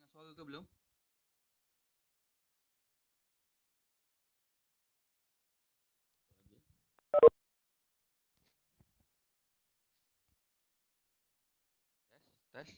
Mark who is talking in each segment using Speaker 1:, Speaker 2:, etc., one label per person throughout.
Speaker 1: Dengar suara ke belum? Tes.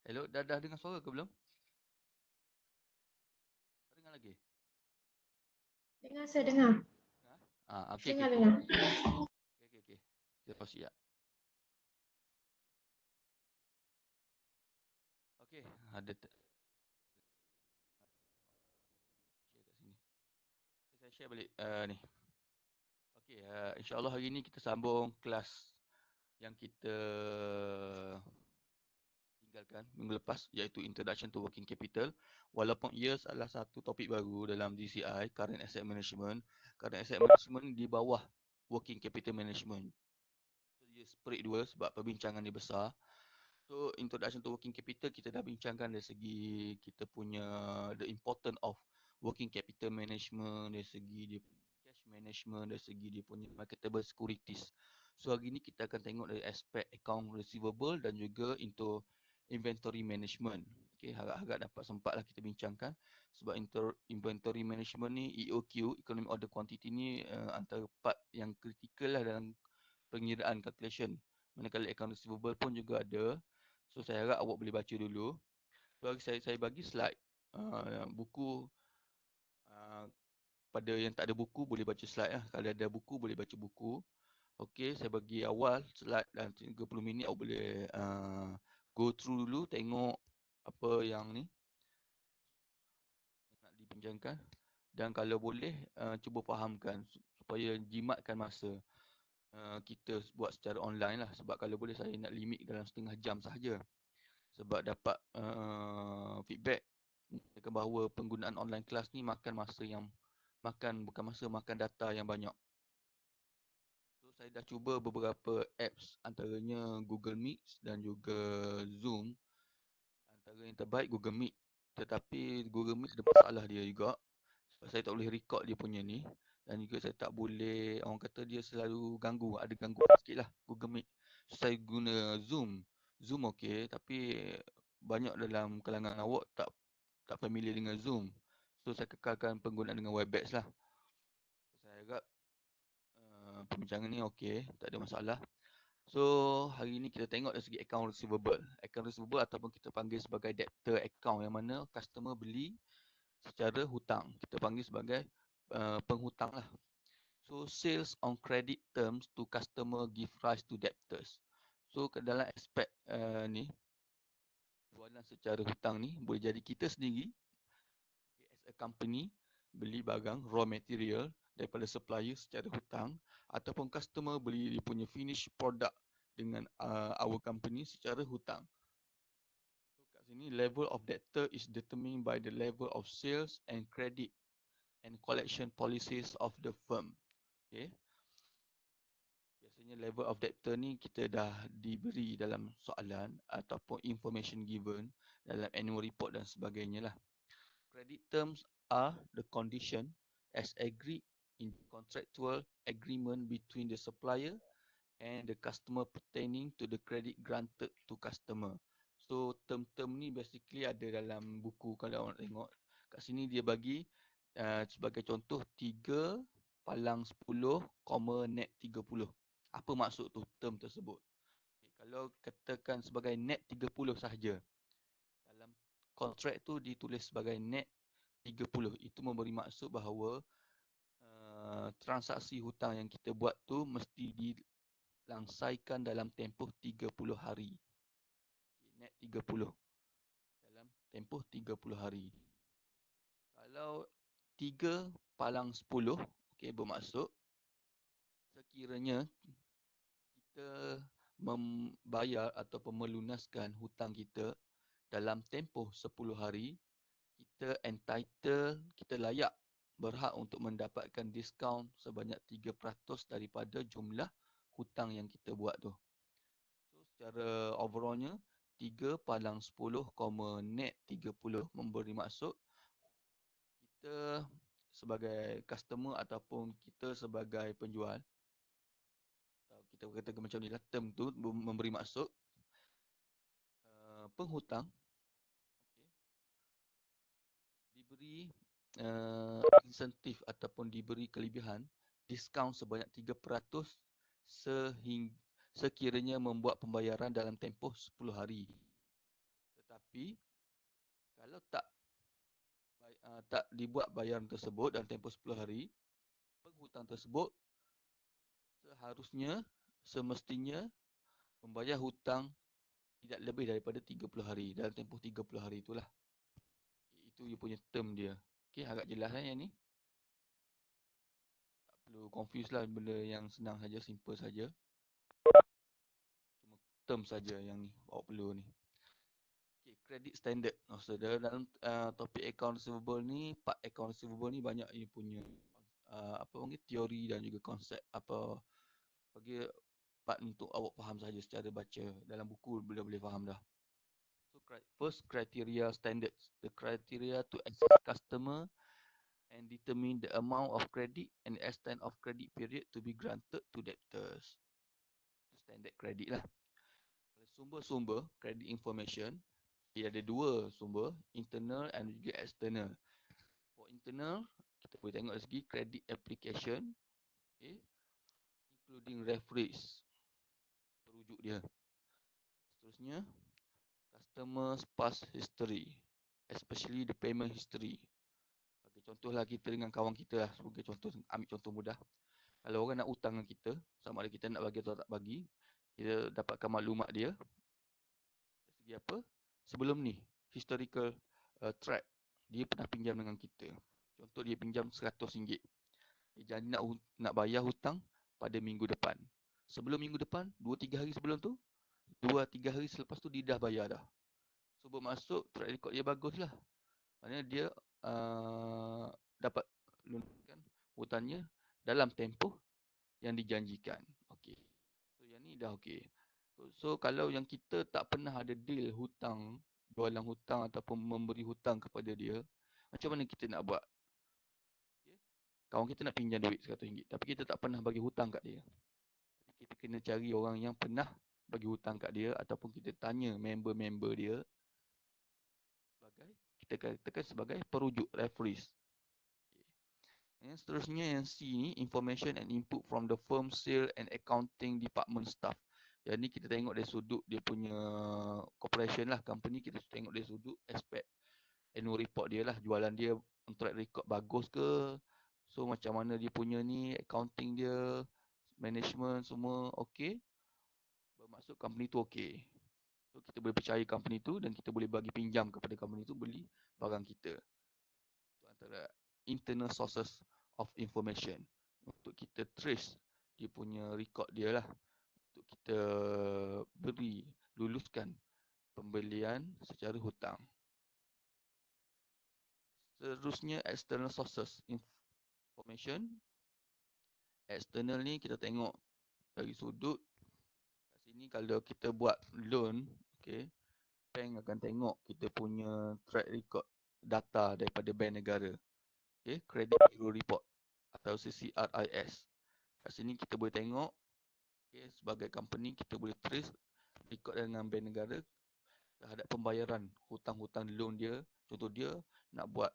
Speaker 1: Hello, dah dengar suara ke belum? Tak dengar lagi?
Speaker 2: Dengar, saya dengar.
Speaker 1: Ha? Ah, okey okey.
Speaker 2: Dengar, dengar.
Speaker 1: Okey okey. Kita pause ya. Okey, ada share kat sini. Okay, saya share balik ni. Okey, insya-Allah hari ni kita sambung kelas yang kita tinggalkan minggu lepas, iaitu Introduction to Working Capital. Walaupun ia adalah satu topik baru dalam DCI, Current Asset Management. Current Asset Management di bawah Working Capital Management. So, ia separate dua sebab perbincangan dia besar. So, Introduction to Working Capital kita dah bincangkan dari segi kita punya the important of working capital management, dari segi dia cash management, dari segi dia punya marketable securities. So, hari ni kita akan tengok dari aspek account receivable dan juga into inventory management. Okay, harap-harap dapat sempatlah kita bincangkan sebab inventory management ni, EOQ, Economic Order Quantity ni antara part yang kritikal lah dalam pengiraan calculation. Manakala account receivable pun juga ada. So saya harap awak boleh baca dulu. So saya bagi slide buku pada yang tak ada buku boleh baca slide lah. Kalau ada buku boleh baca buku. Okey, saya bagi awal slide dan 30 minit awak boleh go through dulu tengok apa yang ni nak dibincangkan dan kalau boleh cuba fahamkan supaya jimatkan masa kita buat secara online lah sebab kalau boleh saya nak limit dalam setengah jam sahaja sebab dapat feedback bahawa penggunaan online kelas ni makan masa yang makan data yang banyak. So saya dah cuba beberapa apps antaranya Google Meet dan juga Zoom. Antara yang terbaik Google Meet. Tetapi Google Meet ada masalah dia juga. Sebab saya tak boleh record dia punya ni dan juga saya tak boleh, orang kata dia selalu ganggu, ada gangguan sikit lah Google Meet. So, saya guna Zoom. Zoom okey tapi banyak dalam kalangan awak tak familiar dengan Zoom. So saya kekalkan penggunaan dengan Webex lah. Saya harap perbincangan ni okey, tak ada masalah. So hari ni kita tengok dari segi account receivable. Account receivable ataupun kita panggil sebagai debtor account, yang mana customer beli secara hutang. Kita panggil sebagai penghutang lah. So sales on credit terms to customer give rise to debtors. So ke dalam aspek ni, jualan secara hutang ni boleh jadi kita sendiri as a company beli barang raw material daripada supplier secara hutang, ataupun customer beli dia punya finish product dengan our company secara hutang. So kat sini level of debtor is determined by the level of sales and credit and collection policies of the firm. Okay. Biasanya level of debtor ni kita dah diberi dalam soalan ataupun information given dalam annual report dan sebagainya lah. Credit terms are the condition as agreed in contractual agreement between the supplier and the customer pertaining to the credit granted to customer. So term-term ni basically ada dalam buku. Kalau orang tengok kat sini dia bagi sebagai contoh 3 palang 10, net 30. Apa maksud tu term tersebut? Okay, kalau katakan sebagai net 30 sahaja, dalam kontrak tu ditulis sebagai net 30. Itu memberi maksud bahawa transaksi hutang yang kita buat tu mesti dilangsaikan dalam tempoh 30 hari. Net 30 dalam tempoh 30 hari. Kalau 3 palang 10, okey, bermaksud sekiranya kita membayar ataupun melunaskan hutang kita dalam tempoh 10 hari, kita entitled, kita layak berhak untuk mendapatkan diskaun sebanyak 3% daripada jumlah hutang yang kita buat tu. So secara overallnya 3 palang 10, net 30 memberi maksud kita sebagai customer ataupun kita sebagai penjual, kita kata macam ni lah, term tu memberi maksud penghutang diberi insentif ataupun diberi kelebihan diskaun sebanyak 3% sekiranya membuat pembayaran dalam tempoh 10 hari. Tetapi kalau tak dibuat bayaran tersebut dalam tempoh 10 hari, penghutang tersebut semestinya membayar hutang tidak lebih daripada 30 hari. Dalam tempoh 30 hari itulah. Itu dia punya term dia. Okey, agak jelas kan yang ni? Tak perlu confuse lah, benda yang senang saja, simple saja. Cuma term saja yang ni awak perlu ni. Okey, credit standard. Saudara, dalam topik account receivable ni, part account receivable ni banyak dia punya teori dan juga konsep bagi part untuk awak faham saja secara baca dalam buku boleh faham dah. So first criteria standards, the criteria to assess customer and determine the amount of credit and the extent of credit period to be granted to debtors. Standard credit lah. Sumber-sumber credit information, dia ada dua sumber, internal and juga external. For internal, kita boleh tengok dari segi credit application, okay, including reference, perujuk dia. Seterusnya, customers past history, especially the payment history. Bagi contohlah kita dengan kawan kita lah, sebagai contoh, ambil contoh mudah. Kalau orang nak hutang dengan kita, sama ada kita nak bagi atau tak bagi, kita dapatkan maklumat dia. Dari segi apa? Sebelum ni, historical track, dia pernah pinjam dengan kita. Contoh dia pinjam RM100. Dia janji nak bayar hutang pada minggu depan. Sebelum minggu depan, 2-3 hari sebelum tu, 2-3 hari selepas tu dia dah bayar dah. So bermaksud track record dia bagus lah. Maknanya dia dapat lunaskan hutangnya dalam tempoh yang dijanjikan. Okey. So yang ni dah okey. So kalau yang kita tak pernah ada deal hutang, jualan hutang ataupun memberi hutang kepada dia, macam mana kita nak buat? Okay. Kawan kita nak pinjam duit RM100, tapi kita tak pernah bagi hutang kat dia. Kita kena cari orang yang pernah bagi hutang kat dia, ataupun kita tanya member-member dia sebagai kita katakan sebagai perujuk, referees. Yang seterusnya yang C ni, information and input from the firm sale and accounting department staff. Yang ni kita tengok dari sudut dia punya corporation lah, company, kita tengok dari sudut aspek annual report dia lah, jualan dia track record bagus ke, so macam mana dia punya ni, accounting dia, management semua okey, bermaksud company tu okey. So kita boleh percaya company tu dan kita boleh bagi pinjam kepada company tu beli barang kita. Itu antara internal sources of information untuk kita trace dia punya record dia lah, untuk kita luluskan pembelian secara hutang. Seterusnya external sources information. External ni kita tengok dari sudut kat sini, kalau kita buat loan, okey, bank akan tengok kita punya track record data daripada bank negara. Okey, Credit Bureau Report atau CCRIS. Kat sini kita boleh tengok, okey, sebagai company kita boleh trace record dengan bank negara terhadap pembayaran hutang-hutang loan dia. Contoh dia nak buat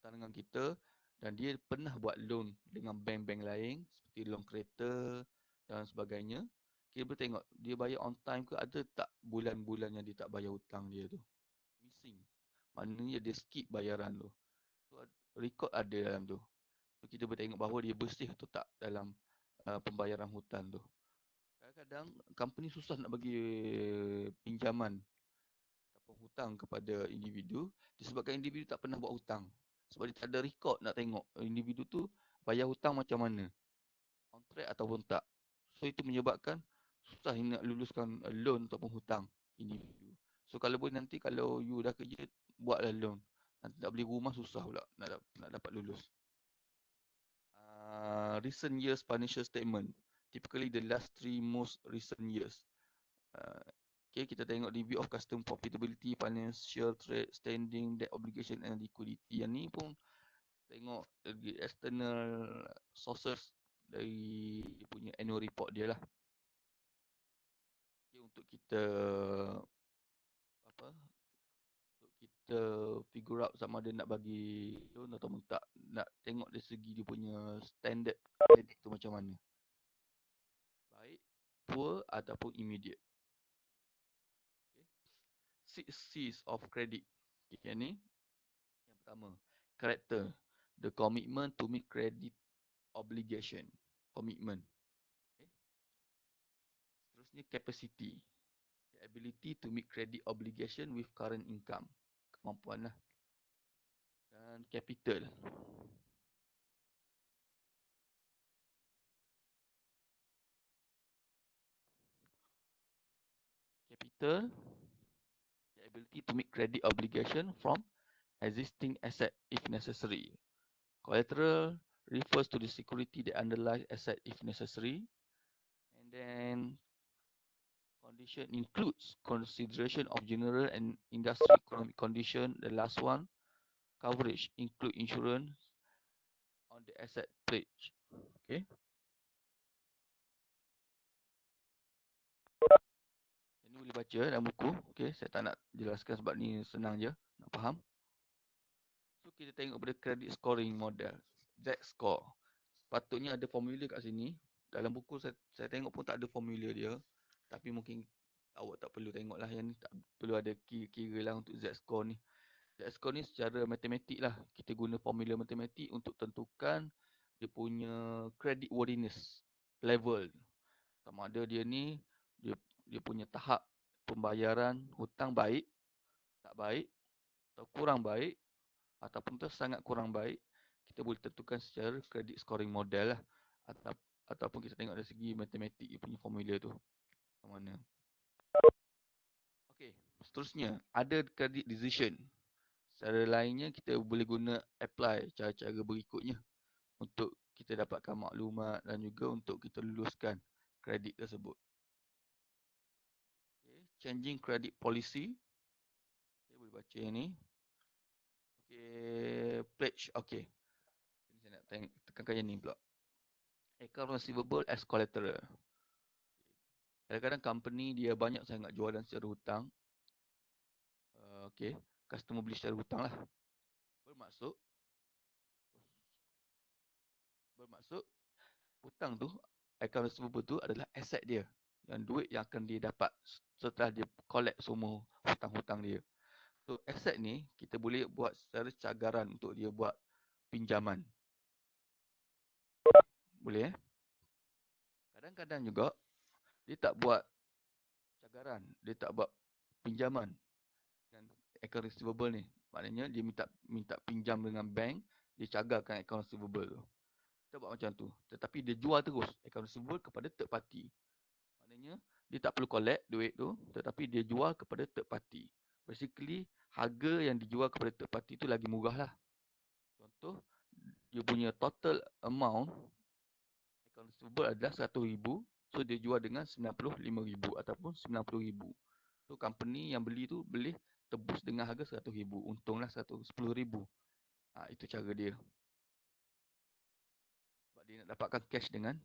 Speaker 1: hutang dengan kita dan dia pernah buat loan dengan bank-bank lain seperti loan kereta dan sebagainya. Kita boleh tengok dia bayar on time ke, ada tak bulan-bulan yang dia tak bayar hutang dia tu. Missing. Maknanya dia skip bayaran tu. So, record ada dalam tu. So, kita boleh tengok bahawa dia bersih atau tak dalam pembayaran hutang tu. Kadang-kadang company susah nak bagi pinjaman ataupun hutang kepada individu disebabkan individu tak pernah buat hutang. Sebab dia tak ada record nak tengok individu tu bayar hutang macam mana, on track ataupun tak. So itu menyebabkan susah nak luluskan loan ataupun hutang individu. So kalau boleh nanti kalau you dah kerja, buatlah loan. Nanti tak beli rumah susah pula nak dapat lulus. Recent years financial statement. Typically the last 3 most recent years. Okay, kita tengok review of custom profitability, financial trade, standing, debt obligation and liquidity. Yang ni pun tengok external sources dari dia punya annual report dia lah. Okay, untuk kita untuk kita figure out sama ada nak bagi loan atau tak, nak tengok dari segi dia punya standard credit tu macam mana. Baik, poor ataupun immediate. Okay. 6 C's of credit. Okay, yang ni yang pertama, character, the commitment to meet credit obligation, commitment. Okay. Seterusnya capacity, the ability to meet credit obligation with current income, kemampuan lah. Dan capital, the ability to meet credit obligation from existing asset if necessary. Collateral refers to the security that underlies asset if necessary. And then condition includes consideration of general and industry economic condition. The last one, coverage, include insurance on the asset pledge. Okay. Ini boleh baca dalam buku. Okay, saya tak nak jelaskan sebab ni senang je nak faham. So kita tengok pada credit scoring model, Z-score. Patutnya ada formula kat sini. Dalam buku saya tengok pun tak ada formula dia. Tapi mungkin awak tak perlu tengok lah, yang ni tak perlu ada kira-kira lah untuk Z-score ni. Z-score ni secara matematik lah. Kita guna formula matematik untuk tentukan dia punya credit worthiness level. Sama ada dia ni, dia punya tahap pembayaran hutang baik, tak baik, atau kurang baik, ataupun sangat kurang baik. Kita boleh tentukan secara credit scoring model lah. Ataupun kita tengok dari segi matematik dia punya formula tu macam mana. Okey, seterusnya ada credit decision. Secara lainnya kita boleh guna apply cara-cara berikutnya untuk kita dapatkan maklumat dan juga untuk kita luluskan kredit tersebut. Okay. Changing credit policy. Okay, boleh baca yang ni. Okay, pledge. Okay. Ini saya nak tekankan yang ni pula. Account receivable as collateral. Kadang-kadang company dia banyak sangat jualan secara hutang. Okay. customer beli secara hutang lah. Bermaksud hutang tu, account receivable tu adalah aset dia. Yang duit yang akan dia dapat setelah dia collect semua hutang-hutang dia. So aset ni kita boleh buat secara cagaran untuk dia buat pinjaman. Boleh Kadang-kadang juga dia tak buat cagaran, dia tak buat pinjaman dengan account receivable ni. Maknanya dia minta pinjam dengan bank, dia cagarkan account receivable tu. Kita buat macam tu. Tetapi dia jual terus account receivable kepada third party. Maknanya dia tak perlu collect duit tu, tetapi dia jual kepada third party. Basically, harga yang dijual kepada third party tu lagi murah lah. Contoh, dia punya total amount account receivable adalah RM100,000. So dia jual dengan RM95,000 ataupun RM90,000. So company yang beli tu boleh tebus dengan harga RM100,000. Untunglah RM110,000. Itu cara dia. Sebab dia nak dapatkan cash dengan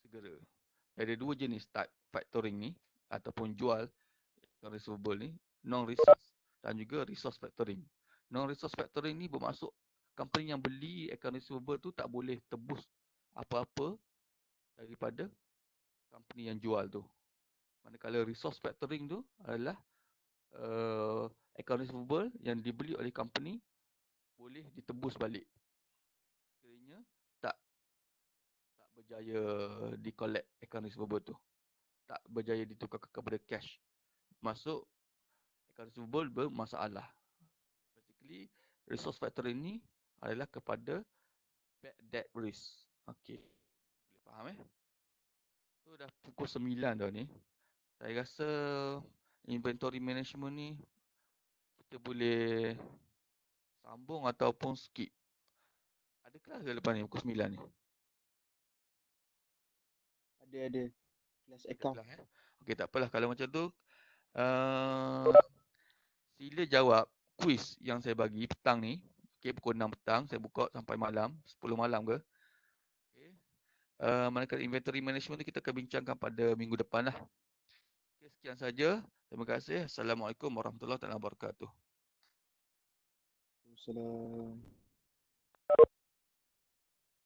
Speaker 1: segera. Ada dua jenis type factoring ni ataupun jual account receivable ni, non-resource dan juga resource factoring. Non-resource factoring ni bermaksud company yang beli account receivable tu tak boleh tebus apa-apa daripada company yang jual tu. Manakala resource factoring tu adalah account receivable yang dibeli oleh company boleh ditebus balik. Sekiranya tak berjaya di-collect account receivable tu. Tak berjaya ditukarkan kepada cash. Masuk account receivable bermasalah. Basically, resource factoring ni adalah kepada bad debt risk. Okey. Boleh faham So dah pukul 9 dah ni. Saya rasa inventory management ni kita boleh sambung ataupun skip. Ada kelas ke lepas ni pukul 9 ni?
Speaker 3: Ada. Kelas
Speaker 1: Ada
Speaker 3: account.
Speaker 1: kelas Okey, tak apalah kalau macam tu. Sila jawab kuis yang saya bagi petang ni. Okey, pukul 6 petang saya buka sampai malam, 10 malam ke. Okey. Manakala inventory management tu kita akan bincangkan pada minggu depan lah. Okey, sekian saja. Terima kasih. Assalamualaikum warahmatullahi wabarakatuh.
Speaker 3: Assalamualaikum.